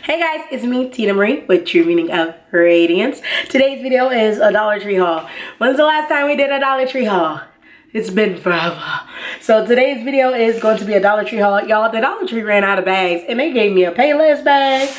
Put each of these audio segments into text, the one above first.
Hey guys, it's me, Tina Marie, with True Meaning of Radiance. Today's video is a Dollar Tree haul. When's the last time we did a Dollar Tree haul? It's been forever. So today's video is going to be a Dollar Tree haul. Y'all, the Dollar Tree ran out of bags and they gave me a Payless bag.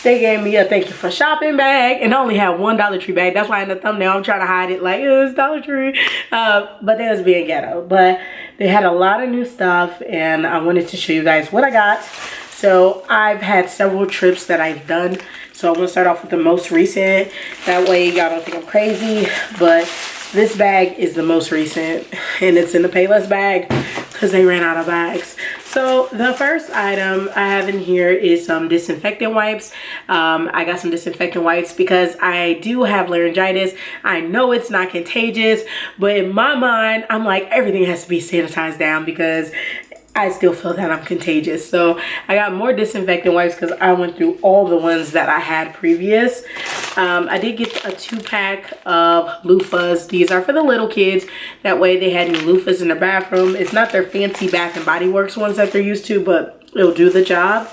They gave me a thank you for shopping bag, and I only had one Dollar Tree bag. That's why in the thumbnail I'm trying to hide it like it's Dollar Tree. But they was being ghetto. But they had a lot of new stuff and I wanted to show you guys what I got. So I've had several trips that I've done. So I'm gonna start off with the most recent. That way y'all don't think I'm crazy. But this bag is the most recent and it's in the Payless bag because they ran out of bags. So the first item I have in here is some disinfectant wipes. I got some disinfectant wipes because I do have laryngitis. I know it's not contagious, but in my mind, I'm like, everything has to be sanitized down because I still feel that I'm contagious. So I got more disinfectant wipes because I went through all the ones that I had previous. I did get a 2-pack of loofahs. These are for the little kids. That way they had new loofahs in the bathroom. It's not their fancy Bath and Body Works ones that they're used to, but it'll do the job.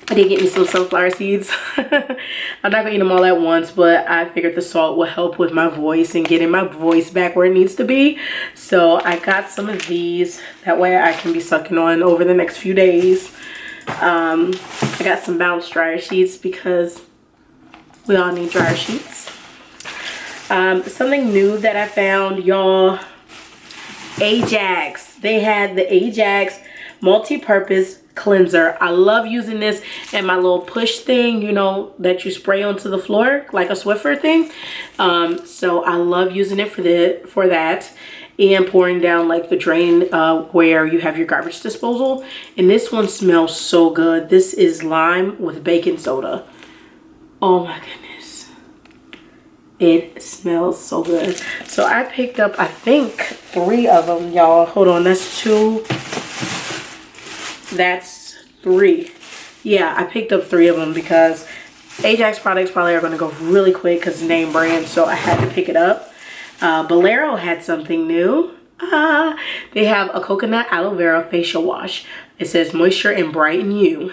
I did get me some sunflower seeds. I'm not gonna eat them all at once, but I figured the salt will help with my voice and getting my voice back where it needs to be. So I got some of these. That way I can be sucking on over the next few days. I got some bounce dryer sheets because we all need dryer sheets. Something new that I found, y'all, Ajax. They had the Ajax multi-purpose cleanser. I love using this and my little push thing, you know, that you spray onto the floor like a Swiffer thing. So I love using it for that and pouring down like the drain where you have your garbage disposal. And this one smells so good. This is lime with baking soda. Oh my goodness, it smells so good. So I picked up, I think, 3 of them, y'all. Hold on, that's 2. That's 3. Yeah, I picked up 3 of them because Ajax products probably are going to go really quick because it's name brand, so I had to pick it up. Bolero had something new. They have a coconut aloe vera facial wash. It says moisture and brighten you,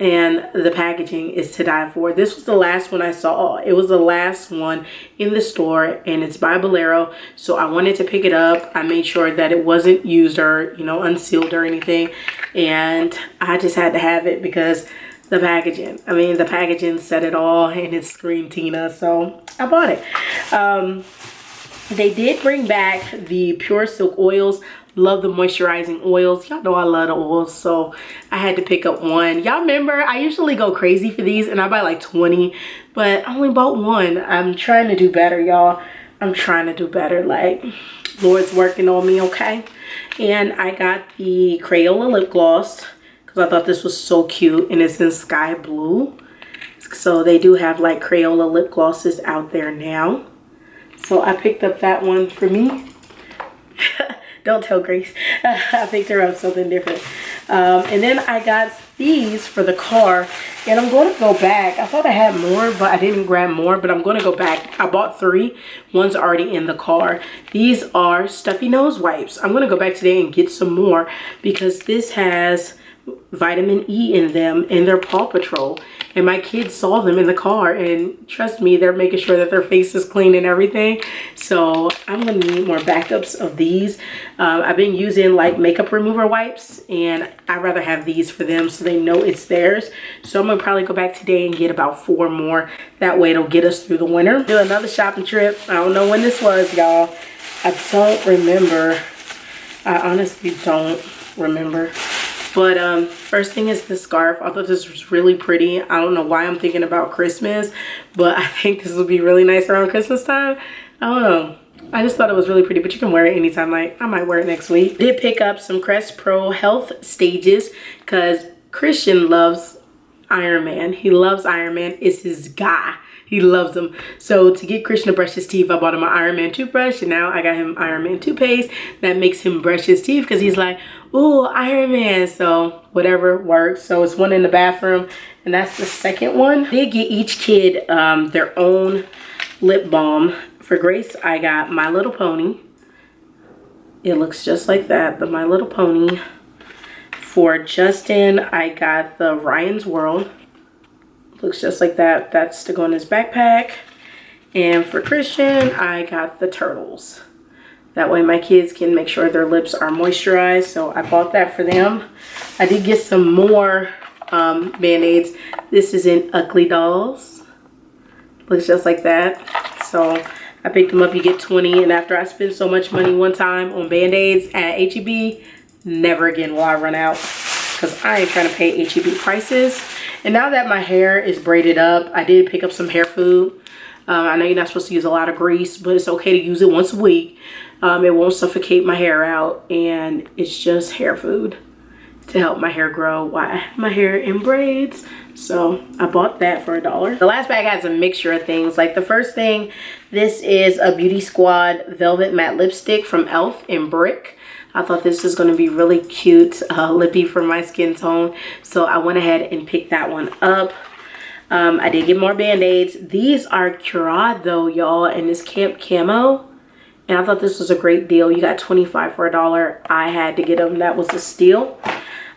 and the packaging is to die for. This was the last one I saw. It was the last one in the store and it's by Bolero, so I wanted to pick it up. I made sure that it wasn't used or, you know, unsealed or anything, and I just had to have it because the packaging, I mean, the packaging said it all and it screamed Tina, so I bought it. They did bring back the Pure Silk oils. Love the moisturizing oils. Y'all know I love the oils, so I had to pick up one. Y'all remember I usually go crazy for these and I buy like 20, but I only bought one. I'm trying to do better, y'all. I'm trying to do better. Like, Lord's working on me, okay? And I got the Crayola lip gloss because I thought this was so cute and it's in sky blue. So they do have like Crayola lip glosses out there now. So I picked up that one for me. Don't tell Grace. I picked her up something different. And then I got these for the car. And I'm going to go back. I thought I had more, but I didn't grab more. But I'm going to go back. I bought 3. One's already in the car. These are stuffy nose wipes. I'm going to go back today and get some more because this has vitamin E in them and they're Paw Patrol. And my kids saw them in the car and trust me, they're making sure that their face is clean and everything. So I'm gonna need more backups of these. I've been using like makeup remover wipes and I'd rather have these for them so they know it's theirs. So I'm gonna probably go back today and get about 4 more. That way it'll get us through the winter. Do another shopping trip. I don't know when this was, y'all. I don't remember. I honestly don't remember. But first thing is this scarf. I thought this was really pretty. I don't know why I'm thinking about Christmas, but I think this would be really nice around Christmas time. I don't know. I just thought it was really pretty, but you can wear it anytime. Like, I might wear it next week. Did pick up some Crest Pro Health Stages because Christian loves Iron Man. He loves Iron Man. It's his guy. He loves them. So to get Christian to brush his teeth, I bought him an Iron Man toothbrush, and now I got him Iron Man toothpaste that makes him brush his teeth because he's like, ooh, Iron Man. So whatever works. So it's one in the bathroom, and that's the second one. They get each kid their own lip balm. For Grace, I got My Little Pony. It looks just like that, the My Little Pony. For Justin, I got the Ryan's World. Looks just like that. That's to go in his backpack. And for Christian, I got the Turtles. That way my kids can make sure their lips are moisturized. So I bought that for them. I did get some more Band-Aids. This is in Ugly Dolls. Looks just like that. So I picked them up. You get 20. And after I spent so much money one time on Band-Aids at HEB, never again will I run out. Because I ain't trying to pay HEB prices. And now that my hair is braided up, I did pick up some hair food. I know you're not supposed to use a lot of grease, but it's okay to use it once a week. It won't suffocate my hair out, and it's just hair food to help my hair grow while I have my hair in braids. So I bought that for $1. The last bag has a mixture of things. Like the first thing, this is a Beauty Squad Velvet Matte Lipstick from e.l.f. in Brick. I thought this was going to be really cute, lippy for my skin tone. So I went ahead and picked that one up. I did get more Band-Aids. These are Curad though, y'all, and this Camp Camo. And I thought this was a great deal. You got 25 for $1. I had to get them. That was a steal.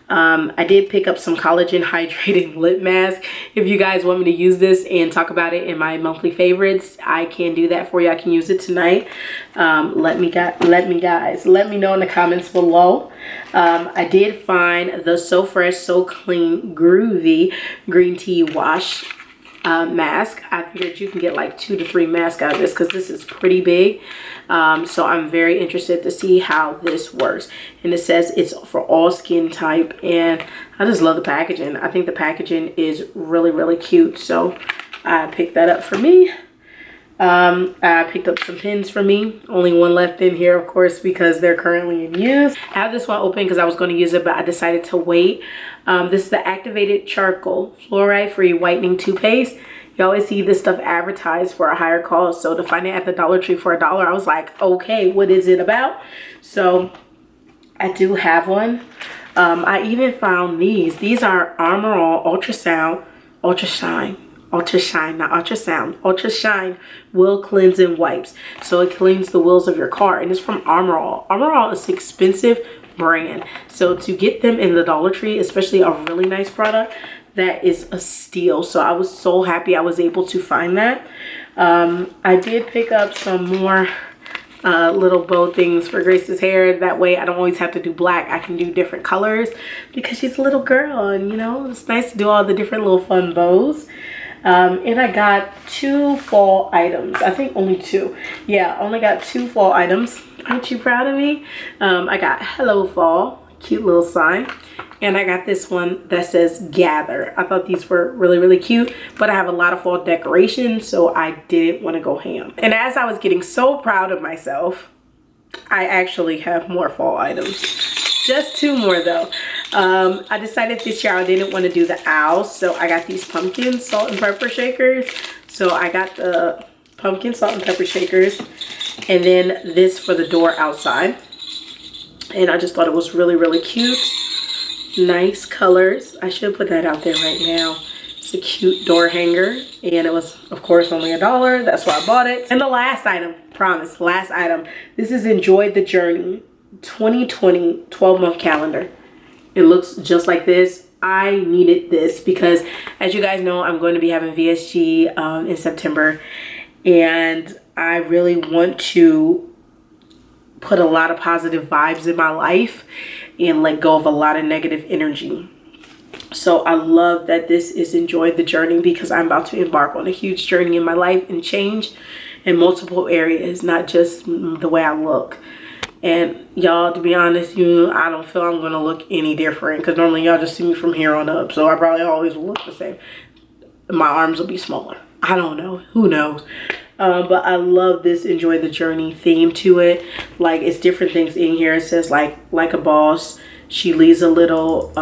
I did pick up some collagen hydrating lip mask. If you guys want me to use this and talk about it in my monthly favorites, I can do that for you. I can use it tonight. Let me know in the comments below. I did find the So Fresh, So Clean, Groovy Green Tea Wash mask. I figured you can get like 2 to 3 masks out of this because this is pretty big. So I'm very interested to see how this works. And it says it's for all skin type, and I just love the packaging. I think the packaging is really, really cute. So I picked that up for me. I picked up some pins for me. Only one left in here, of course, because they're currently in use. I have this one open because I was going to use it, but I decided to wait. This is the Activated Charcoal Fluoride Free Whitening Toothpaste. You always see this stuff advertised for a higher cost. So to find it at the Dollar Tree for $1, I was like, okay, what is it about? So I do have one. I even found these. These are Armor All Ultra Shine Wheel Cleansing Wipes. So it cleans the wheels of your car, and it's from Armor All. Armor All is an expensive brand. So to get them in the Dollar Tree, especially a really nice product, that is a steal. So I was so happy I was able to find that. I did pick up some more little bow things for Grace's hair. That way I don't always have to do black. I can do different colors because she's a little girl, and you know, it's nice to do all the different little fun bows. And I got 2 fall items. I think only 2. Yeah, only got 2 fall items. Aren't you proud of me? I got Hello Fall, cute little sign. And I got this one that says Gather. I thought these were really, really cute, but I have a lot of fall decorations, so I didn't want to go ham. And as I was getting so proud of myself, I actually have more fall items. Just 2 more though. I decided this year I didn't want to do the owls, so I got these pumpkin salt and pepper shakers. So I got the pumpkin salt and pepper shakers, and then this for the door outside. And I just thought it was really, really cute. Nice colors. I should put that out there right now. It's a cute door hanger, and it was, of course, only $1. That's why I bought it. And the last item, promise, last item. This is Enjoy the Journey 2020 12-month calendar. It looks just like this. I needed this because, as you guys know, I'm going to be having VSG in September, and I really want to put a lot of positive vibes in my life and let go of a lot of negative energy. So I love that this is Enjoy the Journey because I'm about to embark on a huge journey in my life and change in multiple areas, not just the way I look. And y'all, to be honest, I don't feel I'm gonna look any different because normally y'all just see me from here on up, so I probably always will look the same. My arms will be smaller. I don't know, who knows. But I love this Enjoy the Journey theme to it. Like, it's different things in here. It says like a boss. She leaves a little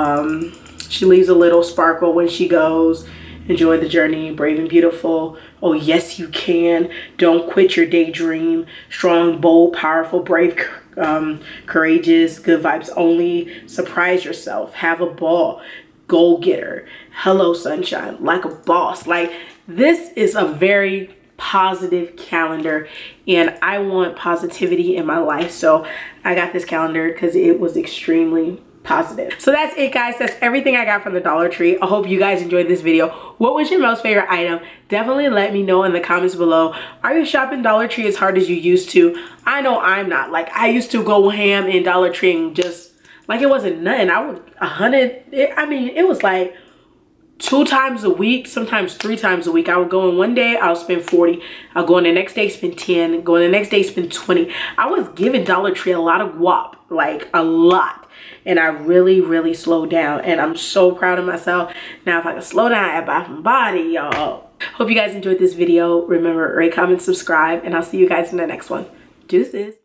sparkle when she goes. Enjoy the journey, brave and beautiful. Oh yes, you can. Don't quit your daydream. Strong, bold, powerful, brave, courageous, good vibes only. Surprise yourself. Have a ball. Goal getter. Hello sunshine. Like a boss. Like, this is a very positive calendar, and I want positivity in my life. So I got this calendar because it was extremely positive. So that's it, guys. That's everything I got from the Dollar Tree. I hope you guys enjoyed this video. What was your most favorite item? Definitely let me know in the comments below. Are you shopping Dollar Tree as hard as you used to? I know I'm not. Like, I used to go ham in Dollar Tree and just, like, it wasn't nothing. I would 100, I mean, it was like 2 times a week, sometimes 3 times a week. I would go in one day, I'll spend 40. I'll go in the next day, spend 10. Go in the next day, spend 20. I was giving Dollar Tree a lot of guap, like a lot. And I really slowed down, and I'm so proud of myself. Now if I can slow down, I'd buy some body, y'all. Hope you guys enjoyed this video. Remember, rate, comment, subscribe, and I'll see you guys in the next one. Deuces.